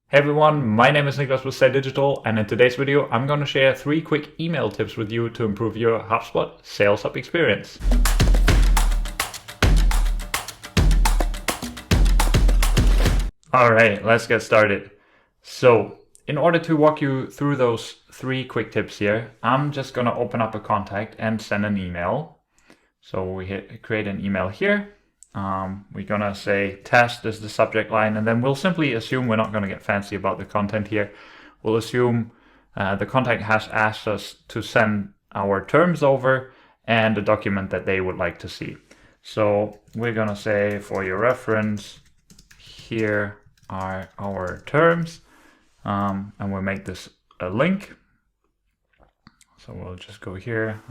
Hey everyone, my name is Niklas with say.digital, and in today's video I'm going to share 3 quick email tips with you to improve your HubSpot Sales Hub experience. Alright, let's get started. So, in order to walk you through those 3 quick tips here, I'm just going to open up a contact and send an email. So we hit create an email here. We're going to say test as the subject line, and then we'll simply assume, we're not going to get fancy about the content here. We'll assume the contact has asked us to send our terms over and a document that they would like to see. So we're going to say, for your reference, here are our terms, and we'll make this a link. So we'll just go here,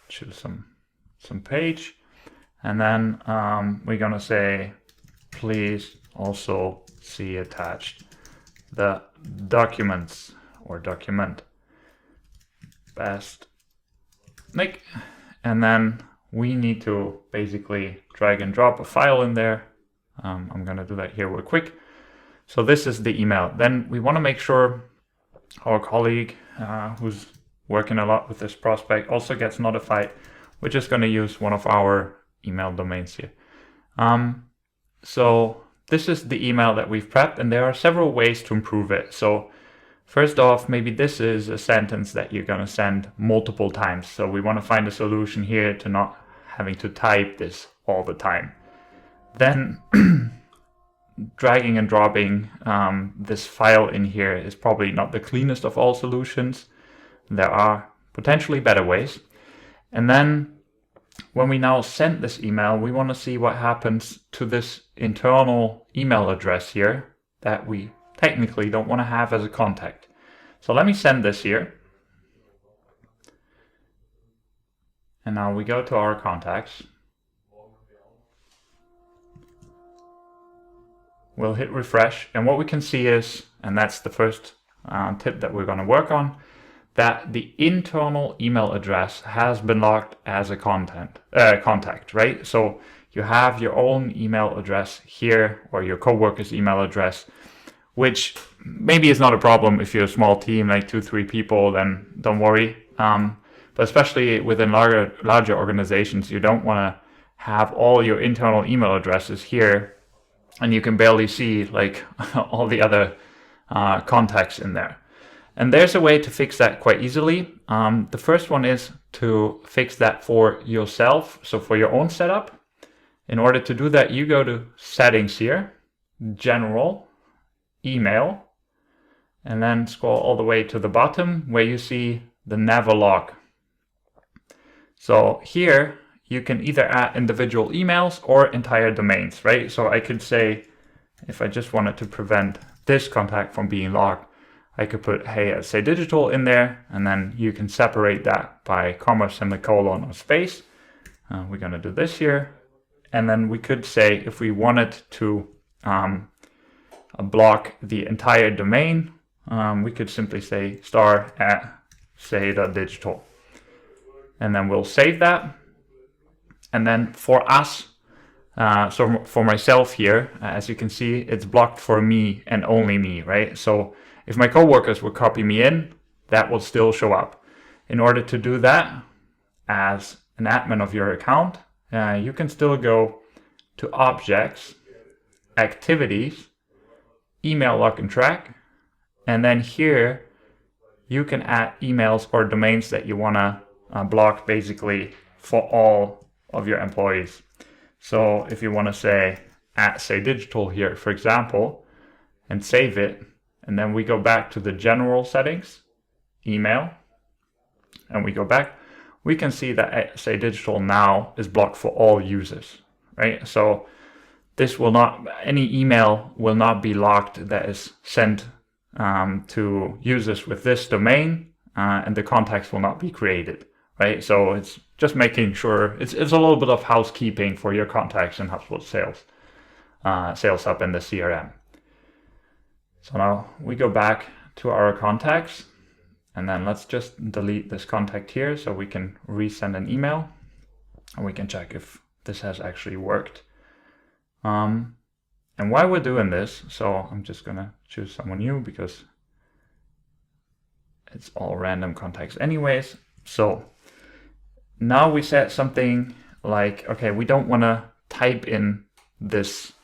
choose some page. And then we're going to say, please also see attached the documents or document best link. And then we need to basically drag and drop a file in there. I'm going to do that here real quick. So this is the email. Then we want to make sure our colleague who's working a lot with this prospect also gets notified. We're just going to use one of our email domains here. So this is the email that we've prepped, and there are several ways to improve it. So first off, maybe this is a sentence that you're going to send multiple times. So we want to find a solution here to not having to type this all the time. Then dragging and dropping this file in here is probably not the cleanest of all solutions. There are potentially better ways. And then when we now send this email, we want to see what happens to this internal email address here that we technically don't want to have as a contact. So let me send this here. And now we go to our contacts. We'll hit refresh, and what we can see is, and that's the first tip that we're going to work on, that the internal email address has been logged as a contact, right? So you have your own email address here, or your coworker's email address, which maybe is not a problem if you're a small team, like 2-3 people, then don't worry. But especially within larger organizations, you don't want to have all your internal email addresses here, and you can barely see like all the other contacts in there. And there's a way to fix that quite easily. The first one is to fix that for yourself, so for your own setup. In order to do that, you go to Settings here, General, Email, and then scroll all the way to the bottom where you see the Never Log. So here you can either add individual emails or entire domains, right? So I could say, if I just wanted to prevent this contact from being logged, I could put hey at say.digital in there, and then you can separate that by comma, semicolon, or space. We're going to do this here. And then we could say, if we wanted to block the entire domain, we could simply say star at say.digital. And then we'll save that. And then for us, so for myself here, as you can see, it's blocked for me and only me, right? So if my coworkers would copy me in, that will still show up. In order to do that, as an admin of your account, you can still go to Objects, Activities, Email Log and Track, and then here you can add emails or domains that you want to block basically for all of your employees. So if you want to say at say.digital here, for example, and save it, and then we go back to the general settings, email, and we go back, we can see that say.digital now is blocked for all users, right? So this will not, any email will not be locked that is sent to users with this domain, and the contacts will not be created, right? So it's just making sure, it's a little bit of housekeeping for your contacts in HubSpot Sales Hub in the CRM. So now we go back to our contacts, and then let's just delete this contact here so we can resend an email, and we can check if this has actually worked. And why we're doing this, so I'm just gonna choose someone new because it's all random contacts anyways. So now we set something like, okay, we don't want to type in this,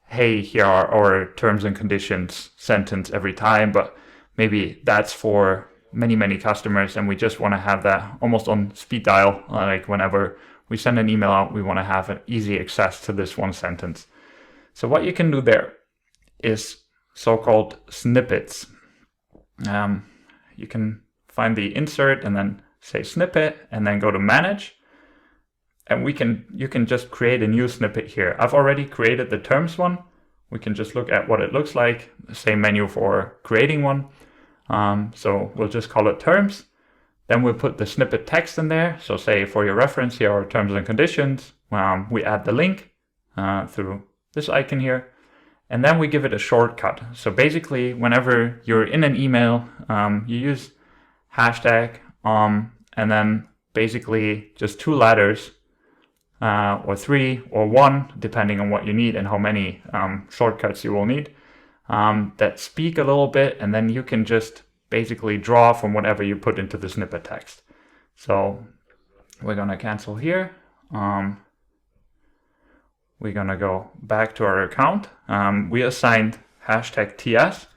hey, here are our terms and conditions sentence every time, but maybe that's for many customers, and we just want to have that almost on speed dial. Like whenever we send an email out, we want to have an easy access to this one sentence. So what you can do there is so-called snippets. You can find the insert and then say snippet and then go to manage. And you can just create a new snippet here. I've already created the terms one. We can just look at what it looks like. Same menu for creating one. So we'll just call it terms. Then we'll put the snippet text in there. So say for your reference, here are terms and conditions. We add the link through this icon here. And then we give it a shortcut. So basically, whenever you're in an email, you use hashtag and then basically just 2 letters or 3 or 1, depending on what you need and how many shortcuts you will need, that speak a little bit, and then you can just basically draw from whatever you put into the snippet text. So we're gonna cancel here. We're gonna go back to our account. We assigned hashtag TS,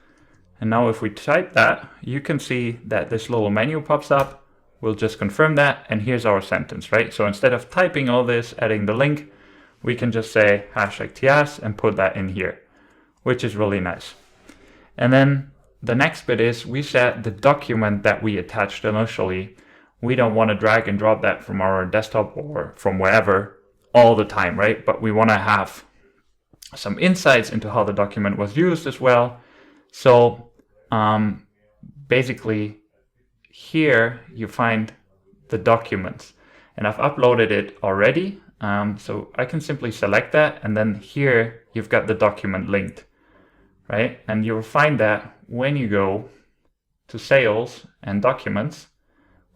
and now if we type that, you can see that this little menu pops up. We'll just confirm that, and here's our sentence, right? So instead of typing all this, adding the link, we can just say hashtag TS and put that in here, which is really nice. And then the next bit is we set the document that we attached initially. We don't want to drag and drop that from our desktop or from wherever all the time, right? But we want to have some insights into how the document was used as well. So basically, here you find the documents, and I've uploaded it already. So I can simply select that, and then here you've got the document linked, right? And you'll find that when you go to sales and documents.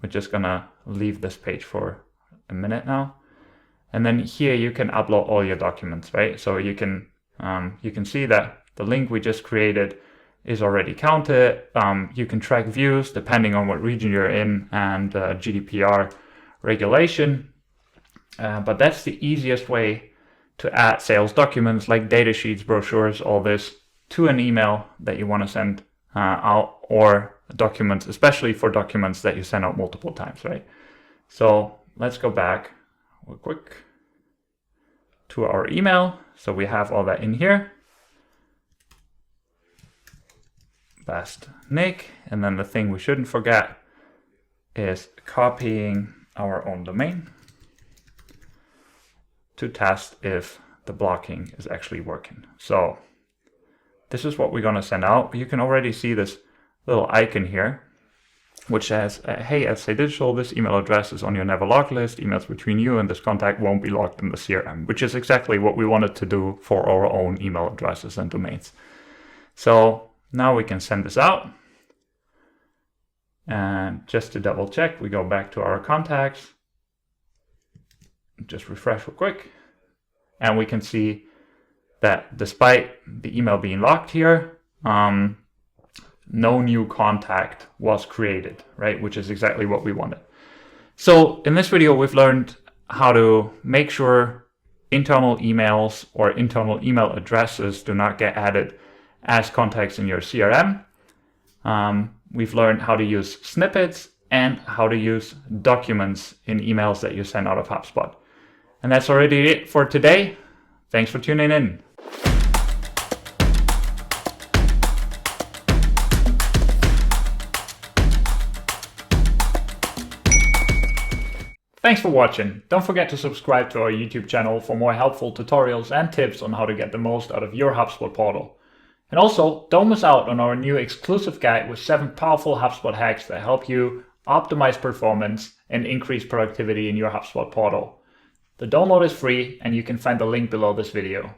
We're just gonna leave this page for a minute now. And then here you can upload all your documents, right? So you can see that the link we just created is already counted. You can track views depending on what region you're in and GDPR regulation. But that's the easiest way to add sales documents like data sheets, brochures, all this to an email that you want to send out, or documents, especially for documents that you send out multiple times, right? So let's go back real quick to our email. So we have all that in here. Best Nick, and then the thing we shouldn't forget is copying our own domain to test if the blocking is actually working. So this is what we're going to send out. You can already see this little icon here, which says, hey, at say.digital, this email address is on your never logged list. Emails between you and this contact won't be logged in the CRM, which is exactly what we wanted to do for our own email addresses and domains. So now we can send this out. And just to double check, we go back to our contacts. Just refresh real quick. And we can see that despite the email being locked here, no new contact was created, right? Which is exactly what we wanted. So in this video, we've learned how to make sure internal emails or internal email addresses do not get added as contacts in your CRM. We've learned how to use snippets and how to use documents in emails that you send out of HubSpot. And that's already it for today. Thanks for tuning in. Thanks for watching. Don't forget to subscribe to our YouTube channel for more helpful tutorials and tips on how to get the most out of your HubSpot portal. And also, don't miss out on our new exclusive guide with 7 powerful HubSpot hacks that help you optimize performance and increase productivity in your HubSpot portal. The download is free, and you can find the link below this video.